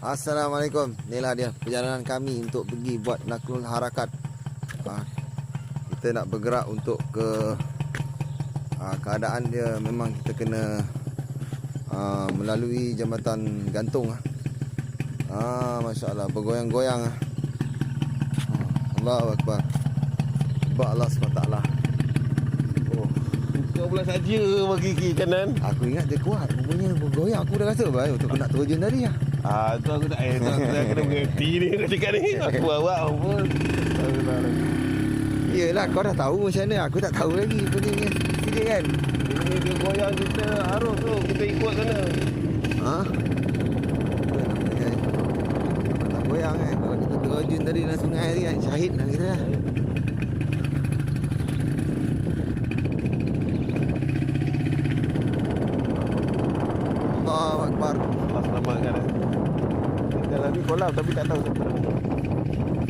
Assalamualaikum. Inilah dia perjalanan kami untuk pergi buat naklul harakat. Kita nak bergerak untuk ke keadaan dia memang kita kena melalui jambatan gantung. Masya Allah, bergoyang-goyang. Allahu Akbar. Sebab Allah SWT. Kau pula saja bagi kiri kanan. Aku ingat dia kuat. Rupanya bergoyang. Aku dah rasa baik untuk nak terjun tadi lah. Tu aku tak tu aku dah kena mengerti ni kau cakap ni. Aku awak pun. Yelah, kau dah tahu macam mana. Aku tak tahu lagi benda ni. Sedih kan? Ini dia goyang kita arus tu. Kita ikut sana. Tak goyang kan. Kalau kita terjun tadi dalam sungai tadi kan, syahid lah kita lah. Allahu Akbar. Allah selamatkan. Dalam ni kolam tapi tak tahu siapa.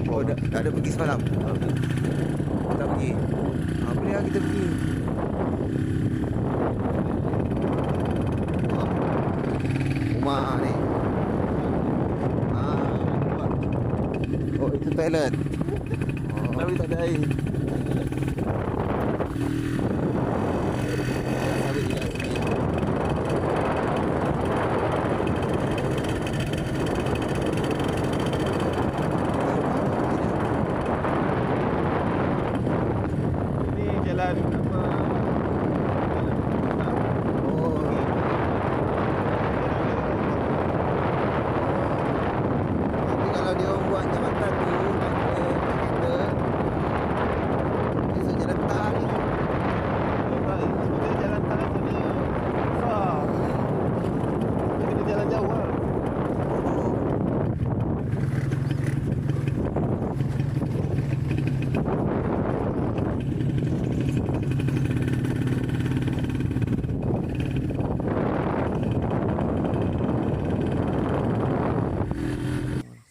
Oh, dah ada pergi semalam? Tak pergi? Boleh lah kita pergi. Rumah ni. Oh, itu toilet. Tapi tak ada air. Jalan apa? Tapi kalau dia orang buat jambatan tu kita esok jalan tak ni. Sebenarnya jalan tanah sana besar. Kita kena jalan jauh lah.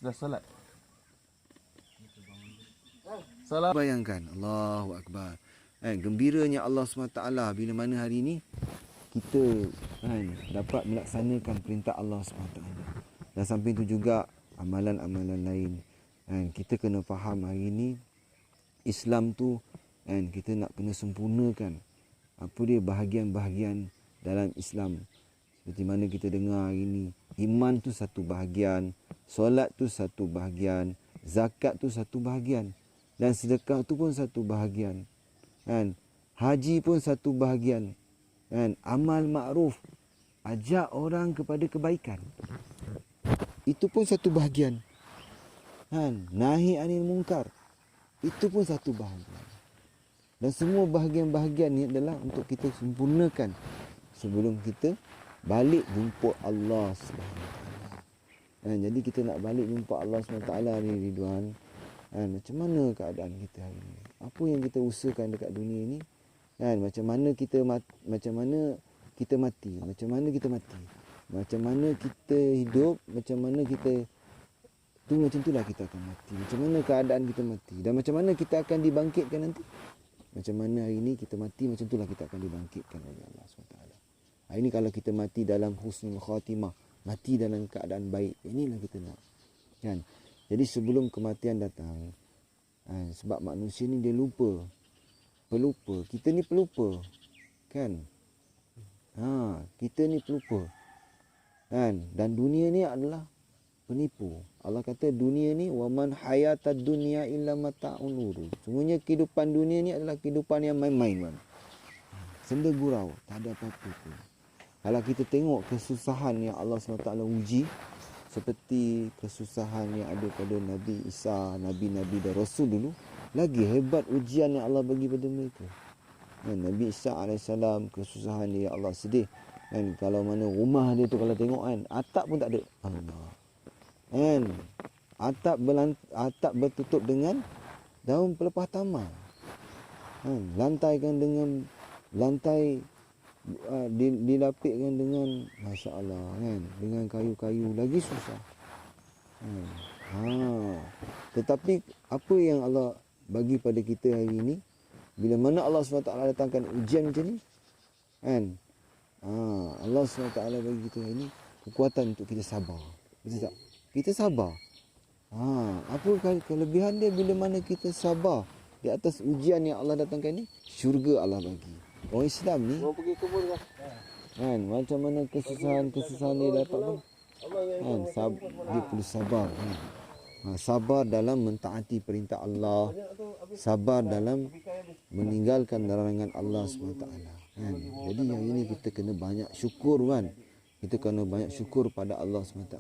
Sudah solat. Salam. Bayangkan, Allahu Akbar. Gembiranya Allah SWT bila mana hari ini kita dapat melaksanakan perintah Allah SWT. Dan samping itu juga amalan-amalan lain. Kita kena faham hari ini Islam tu kita nak kena sempurnakan apa dia bahagian-bahagian dalam Islam. Seperti mana kita dengar hari ini, iman tu satu bahagian, solat tu satu bahagian, zakat tu satu bahagian, dan sedekah tu pun satu bahagian. Haji pun satu bahagian. Amal makruf, ajak orang kepada kebaikan, itu pun satu bahagian. Nahi anil munkar, itu pun satu bahagian. Dan semua bahagian-bahagian ni adalah untuk kita sempurnakan sebelum kita balik jumpa Allah SWT. Jadi kita nak balik jumpa Allah SWT ni, Ridwan. Macam mana keadaan kita hari ni? Apa yang kita usahakan dekat dunia ni? Macam mana kita mati? Macam mana kita mati? Macam mana kita hidup? Macam mana kita macam itulah kita akan mati. Macam mana keadaan kita mati? Dan macam mana kita akan dibangkitkan nanti? Macam mana hari ni kita mati, macam itulah kita akan dibangkitkan oleh Allah SWT. Hari ni kalau kita mati dalam husnul khatimah, mati dalam keadaan baik, inilah kita nak. Jadi sebelum kematian datang, sebab manusia ni dia lupa. Pelupa. Kita ni pelupa. Kita ni pelupa. Dan dunia ni adalah penipu. Allah kata dunia ni waman hayatad dunya illa mata'un ghurur. Semuanya kehidupan dunia ni adalah kehidupan yang main-main. Senda gurau, tak ada apa-apa pun. Kalau kita tengok kesusahan yang Allah SWT uji, seperti kesusahan yang ada pada Nabi Isa, Nabi-Nabi dan Rasul dulu, lagi hebat ujian yang Allah bagi pada mereka. Nabi Isa AS, kesusahan dia, Allah sedih. Kalau mana rumah dia tu kalau tengok atap pun tak ada. Allah. Atap bertutup dengan daun pelepah tamar. Lantai dilapikkan dengan Masya Allah dengan kayu-kayu, lagi susah. Tetapi apa yang Allah bagi pada kita hari ini, bila mana Allah SWT datangkan ujian macam ni, Allah SWT bagi kita hari ini kekuatan untuk kita sabar. Betul tak? kita sabar. Apa kelebihan dia bila mana kita sabar di atas ujian yang Allah datangkan ni? Syurga Allah bagi. Orang Islam ni Mau pergi kebun kan? kan, macam mana kesusahan dia dapat pun kan, dia perlu sabar kan. Sabar dalam mentaati perintah Allah, sabar dalam meninggalkan larangan Allah SWT kan. Jadi yang ini kita kena banyak syukur kan. Kita kena banyak syukur pada Allah SWT.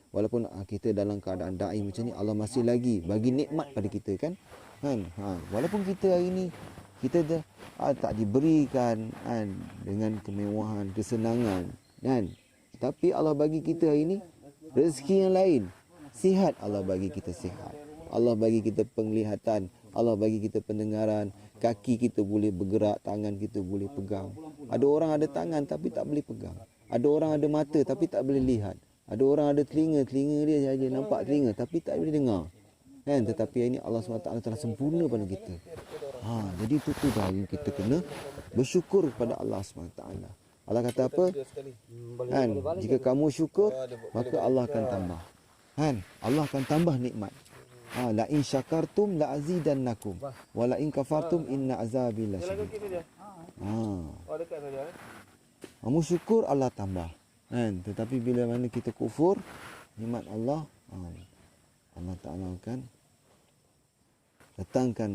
Walaupun kita dalam keadaan da'i macam ni, Allah masih lagi bagi nikmat pada kita kan. Walaupun kita hari ni kita tak diberikan kan, dengan kemewahan, kesenangan kan, tapi Allah bagi kita hari ni rezeki yang lain. Sihat, Allah bagi kita sihat. Allah bagi kita penglihatan, Allah bagi kita pendengaran, kaki kita boleh bergerak, tangan kita boleh pegang. Ada orang ada tangan tapi tak boleh pegang. Ada orang ada mata tapi tak boleh lihat. Ada orang ada telinga dia saja nampak telinga tapi tak boleh dengar. Kan, tetapi ini Allah SWT telah sempurna pada kita. Jadi itu dah yang kita kena bersyukur kepada Allah SWT. Allah kata apa? Kan, jika kamu syukur, maka Allah akan tambah. Kan, Allah akan tambah nikmat. La in syakartum la azidannakum wa la in kafartum inna azabi lasyadid. Dekat saja. Kamu syukur, Allah tambah. Kan, tetapi bila mana kita kufur nikmat Allah, Allah Taala akan datangkan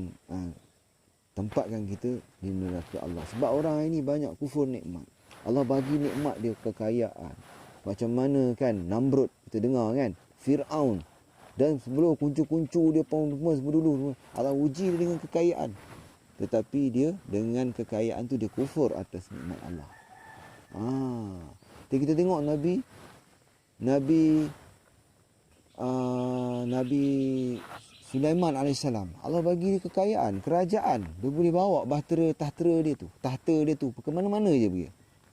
tempatkan kita di neraka Allah. Sebab orang ini banyak kufur nikmat. Allah bagi nikmat dia kekayaan. Macam mana kan Namrud, kita dengar kan, Fir'aun. Dan sebelum kuncu-kuncu dia pun dulu Allah uji dia dengan kekayaan. Tetapi dia dengan kekayaan tu dia kufur atas nikmat Allah. Jadi kita tengok Nabi Sulaiman AS. Allah bagi dia kekayaan, kerajaan. Dia boleh bawa tahta dia tu ke mana-mana je pergi.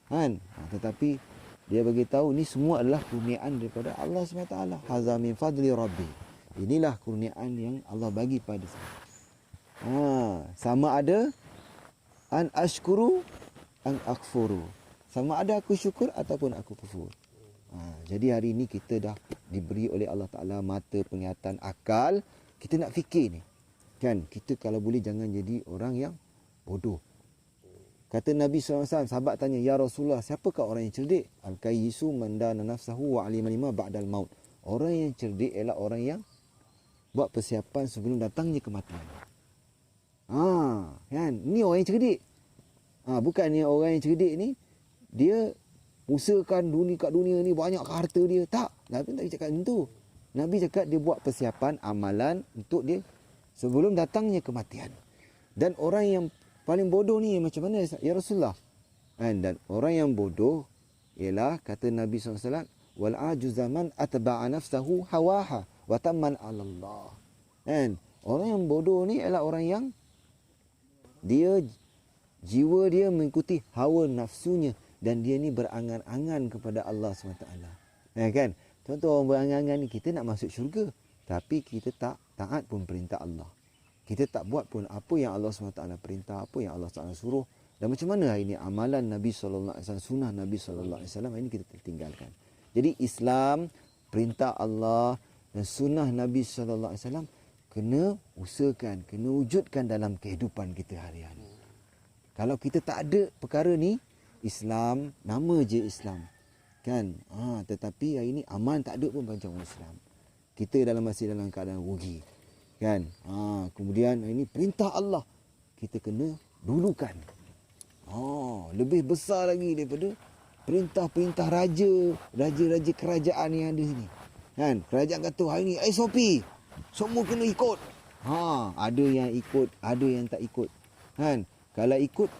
Kan? Tetapi dia bagi tahu ni semua adalah kurniaan daripada Allah SWT. Hadza min fadli rabbi. Inilah kurniaan yang Allah bagi pada saya. Sama ada an ashkuru an akfuru. Sama ada aku syukur ataupun aku kufur. Jadi hari ini kita dah diberi oleh Allah Ta'ala mata, penglihatan, akal. Kita nak fikir ni. Kan? Kita kalau boleh jangan jadi orang yang bodoh. Kata Nabi SAW, sahabat tanya, Ya Rasulullah, siapakah orang yang cerdik? Al-kayyisu man dana nafsahu wa alima lima ba'dal maut. Orang yang cerdik ialah orang yang buat persiapan sebelum datangnya kematian. Kan? Ni orang yang cerdik. Bukannya orang yang cerdik ni, dia usahakan kat dunia ni banyak harta dia. Tak. Nabi tak cakap macam tu. Nabi cakap dia buat persiapan amalan untuk dia sebelum datangnya kematian. Dan orang yang paling bodoh ni macam mana ya Rasulullah? Dan orang yang bodoh ialah kata Nabi SAW, wal ajuzaman atba'a nafsahu hawaha wa tamman 'ala Allah. Orang yang bodoh ni ialah orang yang dia jiwa dia mengikuti hawa nafsunya dan dia ni berangan-angan kepada Allah SWT. Kan? Contoh orang berangan-angan ni, kita nak masuk syurga tapi kita tak taat pun perintah Allah. Kita tak buat pun apa yang Allah SWT perintah, apa yang Allah SWT suruh. Dan macam mana hari ini amalan Nabi SAW, sunnah Nabi SAW, hari ini kita tertinggalkan. Jadi Islam, perintah Allah dan sunnah Nabi SAW kena usahakan, kena wujudkan dalam kehidupan kita hari-hari. Kalau kita tak ada perkara ni, Islam, nama je Islam. Kan? Tetapi hari ini aman tak ada pun macam orang Islam. Kita masih dalam keadaan rugi. Kan? Kemudian ini perintah Allah kita kena dulukan. Lebih besar lagi daripada perintah-perintah raja-raja kerajaan yang ada sini. Kan? Kerajaan kata hari ni SOP semua kena ikut. Ada yang ikut, ada yang tak ikut. Kan? Kalau ikut,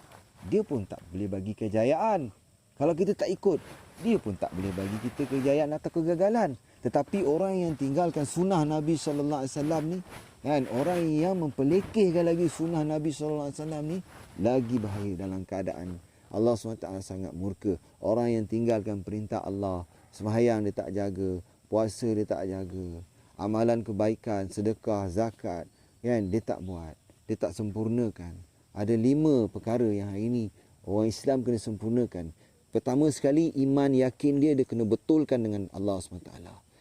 dia pun tak boleh bagi kejayaan. Kalau kita tak ikut, dia pun tak boleh bagi kita kejayaan atau kegagalan. Tetapi orang yang tinggalkan sunnah Nabi SAW ni, kan, orang yang mempelekehkan lagi sunnah Nabi SAW ni, lagi bahaya dalam keadaan Allah SWT sangat murka. Orang yang tinggalkan perintah Allah, sembahyang dia tak jaga, puasa dia tak jaga, amalan kebaikan, sedekah, zakat, kan, dia tak buat, dia tak sempurnakan. Ada 5 perkara yang hari ini orang Islam kena sempurnakan. Pertama sekali, iman yakin dia kena betulkan dengan Allah SWT.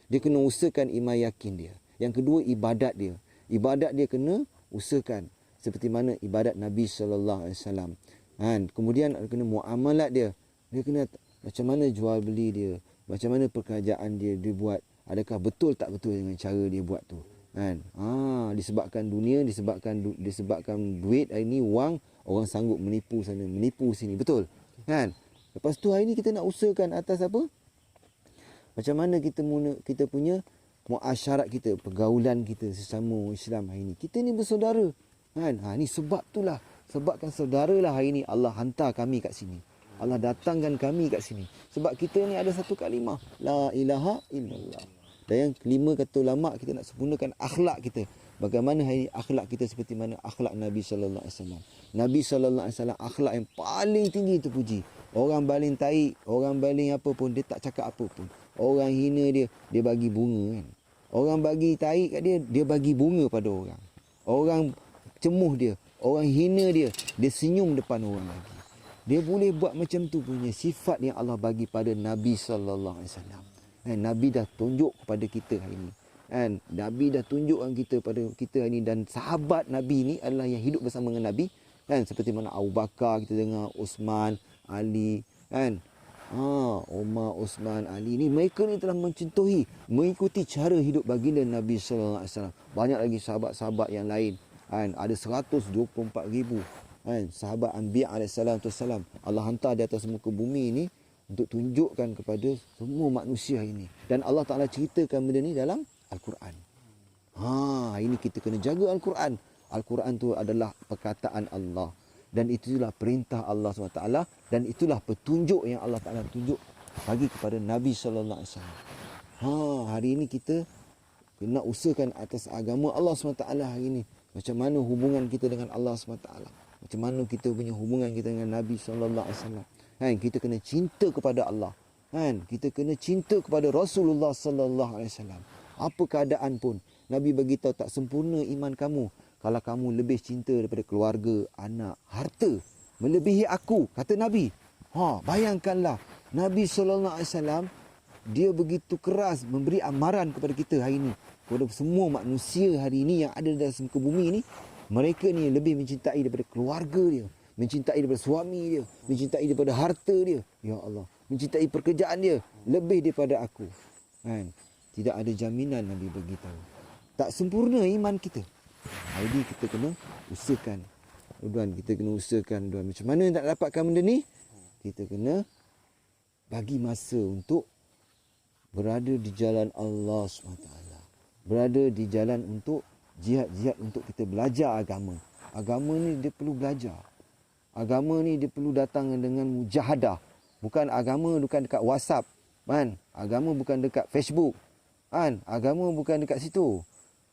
Dia kena usahakan iman yakin dia. Yang kedua, ibadat dia. Ibadat dia kena usahakan. Seperti mana ibadat Nabi SAW. Kemudian kena muamalat dia. Dia kena macam mana jual beli dia. Macam mana pekerjaan dia buat. Adakah betul tak betul dengan cara dia buat tu. Disebabkan dunia, disebabkan duit, hari ni wang, orang sanggup menipu sana, menipu sini. Betul. Lepas tu hari ni kita nak usahakan atas apa? Macam mana kita punya muasyarat kita, pergaulan kita sesama Islam hari ni. Kita ni bersaudara. Ni sebab itulah. Sebabkan saudara lah hari ni Allah hantar kami kat sini. Allah datangkan kami kat sini. Sebab kita ni ada satu kalimah. La ilaha illallah. Dan yang kelima kata ulama, kita nak sempurnakan akhlak kita. Bagaimana hari ini akhlak kita seperti mana akhlak Nabi sallallahu alaihi wasallam. Nabi sallallahu alaihi wasallam akhlak yang paling tinggi terpuji. Orang baling tahi, orang baling apa pun dia tak cakap apa pun. Orang hina dia bagi bunga kan. Orang bagi tahi kat dia bagi bunga pada orang. Orang cemuh dia, orang hina dia senyum depan orang lagi. Dia boleh buat macam tu punya sifat yang Allah bagi pada Nabi sallallahu alaihi wasallam. Nabi dah tunjuk kepada kita hari ini. Nabi dah tunjukkan kita pada kita hari ini, dan sahabat Nabi ni adalah yang hidup bersama dengan Nabi. Seperti mana Abu Bakar kita dengar, Uthman, Ali, Umar, Uthman, Ali ni, mereka ni telah mencontohi, mengikuti cara hidup baginda Nabi sallallahu alaihi wasallam. Banyak lagi sahabat-sahabat yang lain. Ada 124,000 sahabat Anbiya alaihissalam. Allah hantar di atas muka bumi ni untuk tunjukkan kepada semua manusia ini. Dan Allah Ta'ala ceritakan benda ni dalam Al-Quran. Ini kita kena jaga Al-Quran. Al-Quran tu adalah perkataan Allah. Dan itulah perintah Allah SWT. Dan itulah petunjuk yang Allah Ta'ala tunjuk bagi kepada Nabi SAW. Hari ini kita kena usahakan atas agama Allah SWT hari ini. Macam mana hubungan kita dengan Allah SWT. Macam mana kita punya hubungan kita dengan Nabi SAW. Kita kena cinta kepada Allah. Kita kena cinta kepada Rasulullah SAW. Apa keadaan pun. Nabi beritahu tak sempurna iman kamu kalau kamu lebih cinta daripada keluarga, anak, harta. Melebihi aku, kata Nabi. Bayangkanlah. Nabi SAW, dia begitu keras memberi amaran kepada kita hari ini. Kepada semua manusia hari ini yang ada dalam muka bumi ini. Mereka ni lebih mencintai daripada keluarga dia. Mencintai daripada suami dia. Mencintai daripada harta dia. Ya Allah. Mencintai pekerjaan dia. Lebih daripada aku. Tidak ada jaminan Nabi beritahu. Tak sempurna iman kita. Jadi kita kena usahakan. Kita kena usahakan. Macam mana nak dapatkan benda ni? Kita kena bagi masa untuk berada di jalan Allah SWT. Berada di jalan untuk jihad-jihad untuk kita belajar agama. Agama ni dia perlu belajar. Agama ni dia perlu datang dengan mujahadah. Bukan agama bukan dekat WhatsApp. Agama bukan dekat Facebook. Agama bukan dekat situ.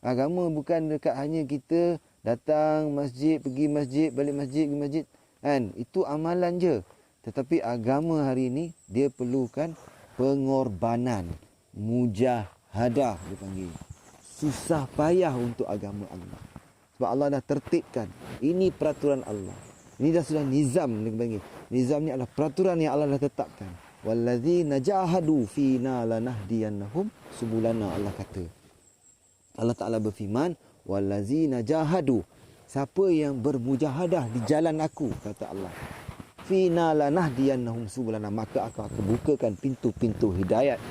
Agama bukan dekat hanya kita datang masjid, pergi masjid, balik masjid, pergi masjid. Itu amalan je. Tetapi agama hari ini dia perlukan pengorbanan. Mujahadah dia panggil. Susah payah untuk agama Allah. Sebab Allah dah tertibkan. Ini peraturan Allah. Ini dah sudah nizam dia panggil. Nizam ni adalah peraturan yang Allah dah tetapkan. Wallazina jahadu fina lanahdiyannahum subulana, Allah kata. Allah Ta'ala berfirman, wallazina jahadu, siapa yang bermujahadah di jalan aku, kata Allah, fina lanahdiyannahum subulana, maka aku akan bukakan pintu-pintu hidayat.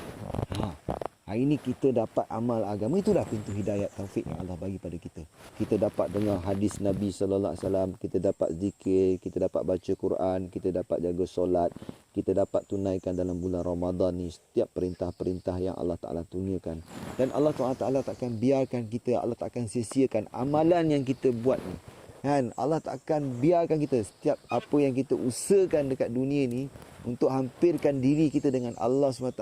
Hari ini kita dapat amal agama, itulah pintu hidayat taufik yang Allah bagi pada kita. Kita dapat dengar hadis Nabi sallallahu alaihi wasallam, kita dapat zikir, kita dapat baca Quran, kita dapat jaga solat, kita dapat tunaikan dalam bulan Ramadan ni setiap perintah-perintah yang Allah Ta'ala tunaikan. Dan Allah Ta'ala takkan biarkan kita, Allah takkan sia-siakan amalan yang kita buat ni. Allah takkan biarkan kita setiap apa yang kita usahakan dekat dunia ni untuk hampirkan diri kita dengan Allah SWT,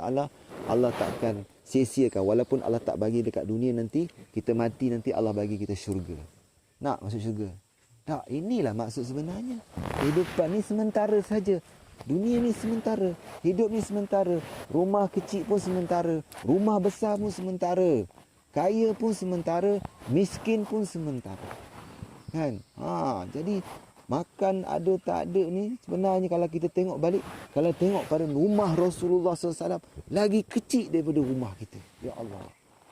Allah takkan sia-siakan. Walaupun Allah tak bagi dekat dunia nanti, kita mati nanti Allah bagi kita syurga. Nak masuk syurga? Tak, inilah maksud sebenarnya. Kehidupan ni sementara saja. Dunia ni sementara. Hidup ni sementara. Rumah kecil pun sementara. Rumah besar pun sementara. Kaya pun sementara. Miskin pun sementara. Jadi makan ada tak ada ni sebenarnya kalau kita tengok balik, kalau tengok pada rumah Rasulullah SAW lagi kecil daripada rumah kita. Ya Allah.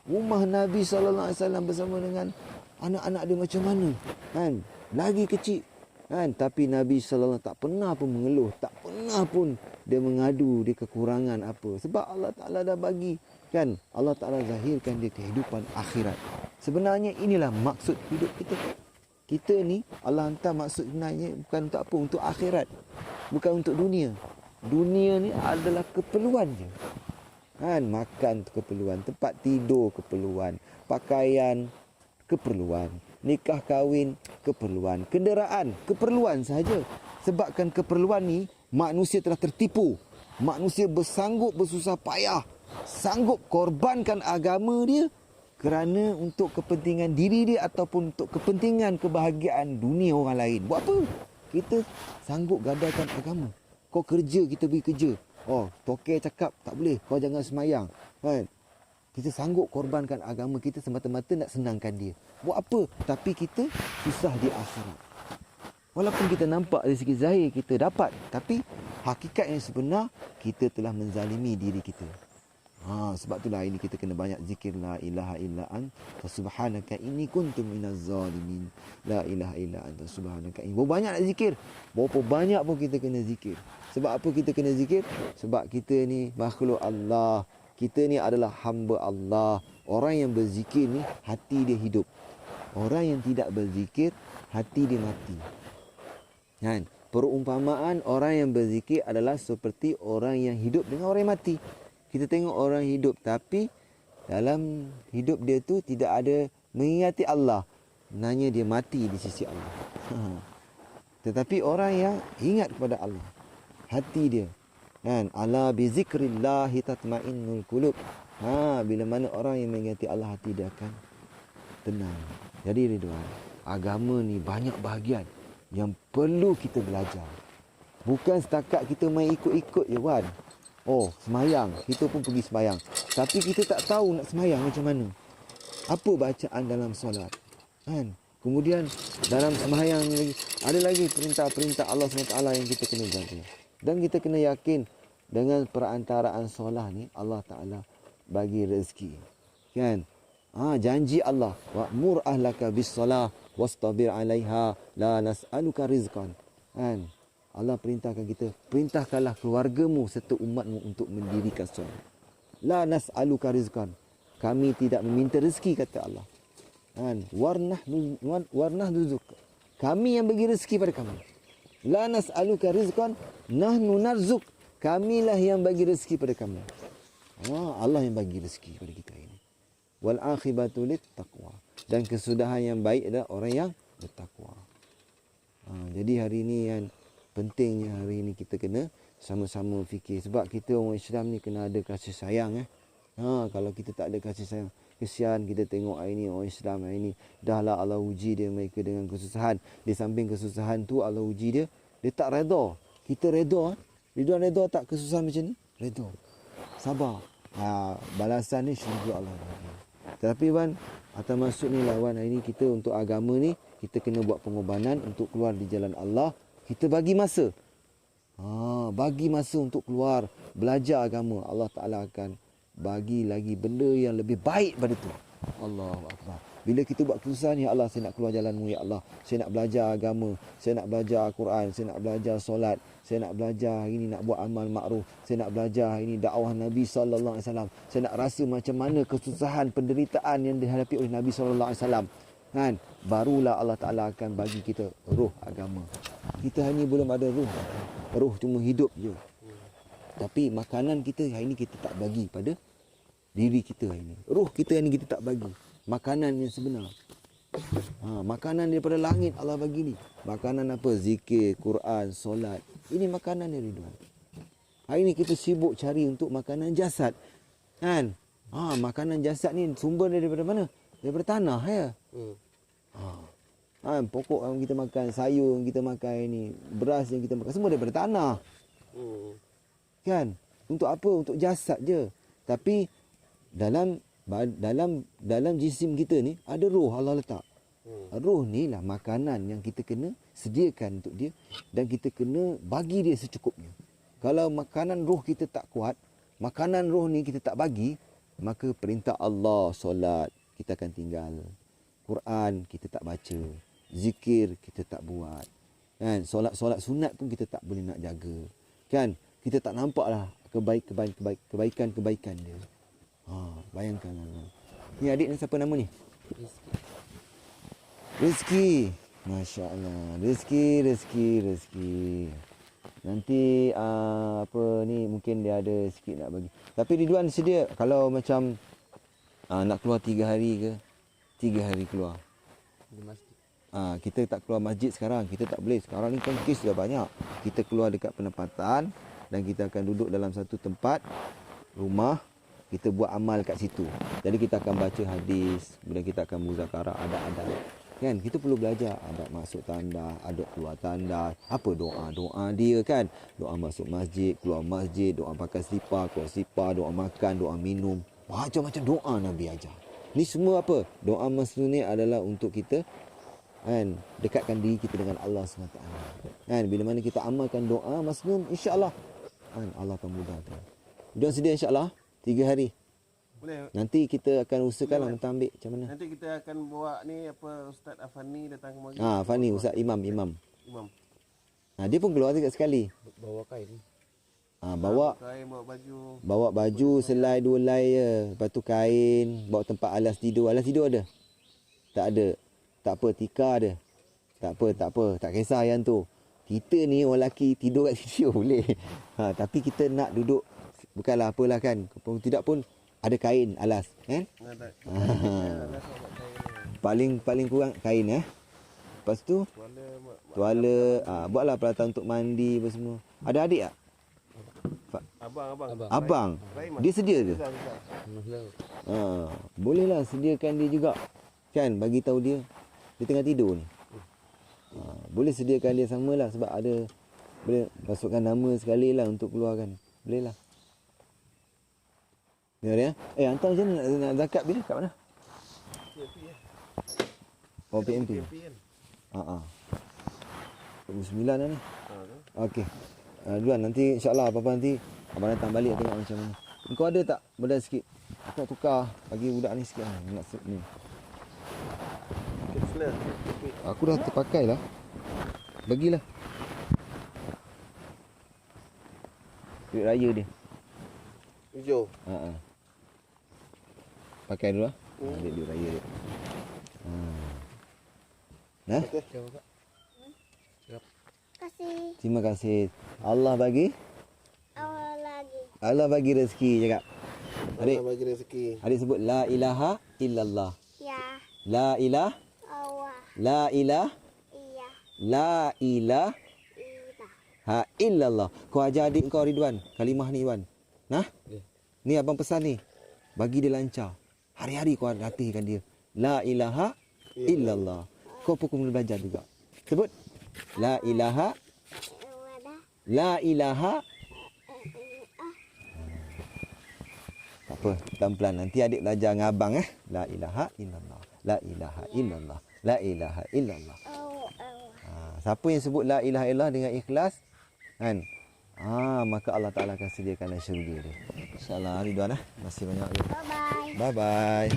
Rumah Nabi SAW bersama dengan anak-anak dia macam mana? Kan? Lagi kecil. Kan? Tapi Nabi SAW tak pernah pun mengeluh, tak pernah pun dia mengadu dia kekurangan apa. Sebab Allah Ta'ala dah bagi, kan? Allah Ta'ala zahirkan dia kehidupan akhirat. Sebenarnya inilah maksud hidup kita. Kita ni Allah hantar maksud sebenarnya bukan untuk apa, untuk akhirat. Bukan untuk dunia. Dunia ni adalah keperluan je. Kan, makan tu keperluan, tempat tidur keperluan, pakaian keperluan, nikah kahwin keperluan, kenderaan keperluan sahaja. Sebabkan keperluan ni manusia telah tertipu. Manusia bersanggup bersusah payah, sanggup korbankan agama dia kerana untuk kepentingan diri dia ataupun untuk kepentingan kebahagiaan dunia orang lain. Buat apa? Kita sanggup gadaikan agama. Kau kerja, kita pergi kerja. Oh, toke cakap tak boleh, kau jangan semayang. Kan? Kita sanggup korbankan agama kita semata-mata nak senangkan dia. Buat apa? Tapi kita susah di akhirat. Walaupun kita nampak dari segi zahir kita dapat, tapi hakikat yang sebenar kita telah menzalimi diri kita. Sebab itulah ini kita kena banyak zikir la ilaha illa anta subhanaka inni kuntu minaz zalimin. La ilaha illa anta subhanaka inni. Berapa banyak nak zikir? Berapa banyak pun kita kena zikir. Sebab apa kita kena zikir? Sebab kita ni makhluk Allah. Kita ni adalah hamba Allah. Orang yang berzikir ni hati dia hidup. Orang yang tidak berzikir hati dia mati. Kan? Perumpamaan orang yang berzikir adalah seperti orang yang hidup dengan orang yang mati. Kita tengok orang hidup tapi dalam hidup dia tu tidak ada mengingati Allah. Sebenarnya dia mati di sisi Allah. Tetapi orang yang ingat kepada Allah, hati dia, kan? Ala bi zikrillahi tatmainnul qulub. Bila mana orang yang mengingati Allah, hati dia akan tenang. Jadi Ridwan, agama ni banyak bahagian yang perlu kita belajar. Bukan setakat kita main ikut-ikut je, Wan. Oh, semayang. Kita pun pergi semayang. Tapi kita tak tahu nak semayang macam mana. Apa bacaan dalam solat. Kan? Kemudian dalam semayang lagi, ada lagi perintah-perintah Allah SWT yang kita kena jaga. Dan kita kena yakin dengan perantaraan solat ni, Allah Ta'ala bagi rezeki. Kan? Janji Allah. Wa'mur ahlaka bis solah wastabir alaiha la nas'aluka rizqan. Kan? Allah perintahkan kita, perintahkanlah keluargamu serta umatmu untuk mendirikan solat. La nas'aluka rizqan. Kami tidak meminta rezeki, kata Allah. Kan? Warnah nuzuk. Kami yang bagi rezeki pada kamu. La nas'aluka rizqan, nahnu narzuk. Kamilah yang bagi rezeki pada kamu. Allah yang bagi rezeki pada kita ini. Wal akhibatu lit taqwa. Dan kesudahan yang baik adalah orang yang bertakwa. Jadi hari ini kan, pentingnya hari ini kita kena sama-sama fikir. Sebab kita orang Islam ni kena ada kasih sayang. Kalau kita tak ada kasih sayang, kesian kita tengok hari ini orang Islam hari ini. Dahlah Allah uji dia mereka dengan kesusahan. Di samping kesusahan tu Allah uji dia, dia tak redha. Kita redha. Ridwan redha tak kesusahan macam ni? Redha. Sabar. Balasan ni syurga Allah. Tetapi Wan, atas maksud ni lah Wan, hari ni kita untuk agama ni, kita kena buat pengorbanan untuk keluar di jalan Allah. Kita bagi masa. Bagi masa untuk keluar, belajar agama. Allah Ta'ala akan bagi lagi benda yang lebih baik pada tu. Allahu Akbar. Bila kita buat kesusahan, ya Allah, saya nak keluar jalan-Mu, ya Allah. Saya nak belajar agama. Saya nak belajar Al-Quran. Saya nak belajar solat. Saya nak belajar hari ni nak buat amal makruf. Saya nak belajar hari ni dakwah Nabi SAW. Saya nak rasa macam mana kesusahan, penderitaan yang dihadapi oleh Nabi SAW. Kan? Barulah Allah Ta'ala akan bagi kita ruh agama. Kita hanya belum ada ruh. Ruh cuma hidup je. Tapi makanan kita hari ni kita tak bagi pada diri kita hari ni. Ruh kita hari ni kita tak bagi. Makanan yang sebenar. Makanan daripada langit Allah bagi ni. Makanan apa? Zikir, Quran, solat. Ini makanan yang Ridwan. Hari ni kita sibuk cari untuk makanan jasad. Kan? Makanan jasad ni sumber daripada mana? Daripada tanah ya. Pokok yang kita makan, sayur yang kita makan ini, beras yang kita makan, semua daripada tanah. Kan? Untuk apa? Untuk jasad je. Tapi dalam jisim kita ni ada roh Allah letak. Ruh ni lah makanan yang kita kena sediakan untuk dia dan kita kena bagi dia secukupnya. Kalau makanan roh kita tak kuat, makanan roh ni kita tak bagi, maka perintah Allah solat kita akan tinggal. Quran kita tak baca, zikir kita tak buat. Kan, solat sunat pun kita tak boleh nak jaga. Kan, kita tak nampaklah kebaikan dia. Bayangkan. Ni adik ni siapa nama ni? Rezeki. Masya Allah. Rezeki. Nanti apa ni mungkin dia ada sikit nak bagi. Tapi Ridwan sedia kalau macam nak keluar 3 hari ke? 3 hari keluar. Di masjid. Kita tak keluar masjid sekarang. Kita tak boleh. Sekarang ni kan kes dah banyak. Kita keluar dekat penempatan dan kita akan duduk dalam satu tempat rumah. Kita buat amal kat situ. Jadi kita akan baca hadis, kemudian kita akan muzakarah adab-adab. Kan kita perlu belajar adab masuk tandas, adab keluar tandas, apa doa dia kan. Doa masuk masjid, keluar masjid, doa pakai selipar, keluar selipar, doa makan, doa minum. Macam-macam doa Nabi ajar. Ni semua apa? Doa masnun ni adalah untuk kita kan dekatkan diri kita dengan Allah SWT. Kan bila mana kita amalkan doa masnun, insya-Allah kan Allah akan mudahkan. Dia sedia insya-Allah 3 hari. Boleh. Nanti kita akan usahakanlah minta ambil macam mana. Nanti kita akan bawa ni apa Ustaz Afani datang kemari. Fani Ustaz Imam. Imam. Dia pun keluar sekali sekali. Bawa kain. Bawa Kain, bawa baju. bawa baju selai 2 layer, lepas tu kain, bawa tempat alas tidur. Alas tidur ada? Tak ada. Tak apa, tikar ada. Tak apa, tak kisah yang tu. Kita ni orang lelaki tidur kat situ boleh. Tapi kita nak duduk bukanlah apalah kan. Tidak pun ada kain alas, kan? Paling kurang kain Lepas tu tuala, buatlah peralatan untuk mandi apa semua. Ada adik tak? Abang. Dia sedia ke? Bolehlah sediakan dia juga. Kan bagi tahu dia tengah tidur ni. Boleh sediakan dia samalah sebab ada boleh masukkan nama sekali lah untuk keluarkan. Boleh lah. Ya. Hantar macam mana nak zakat bila? Kat mana? Oh, PMP. kan? 29 dah ni. Okey. Duluan nanti insya-Allah apa-apa nanti abang datang balik tengok macam mana. Kau ada tak benda sikit? Aku nak tukar bagi budak ni sikit nak ni. Aku dah terpakai lah. Bagilah. Duit raya dia. Hijau. Pakai dulu lah. Duit raya dia. Terima kasih. Allah bagi rezeki cakap. Adik bagi rezeki. Adik sebut la ilaha illallah. Ya. La ilaha Allah. La ilaha Iya. La ilaha Ila. illallah. Kau ajar adik kau Ridwan kalimah ni Wan. Ni abang pesan ni. Bagi dia lancar. Hari-hari kau latihkan dia. La ilaha illallah. Kau pun kena belajar juga. Sebut. La ilaha. La ilaha. Tak apa, pelan-pelan. Nanti adik belajar dengan abang La ilaha illallah. La ilaha illallah. La ilaha illallah. Siapa yang sebut la ilaha illallah dengan ikhlas kan? Maka Allah Taala akan sediakan syurga dia. Insya-Allah Ridwan Masih banyak lagi. Bye bye.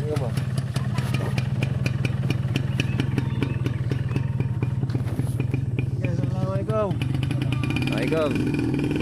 Bye-bye. Assalamualaikum. Assalamualaikum.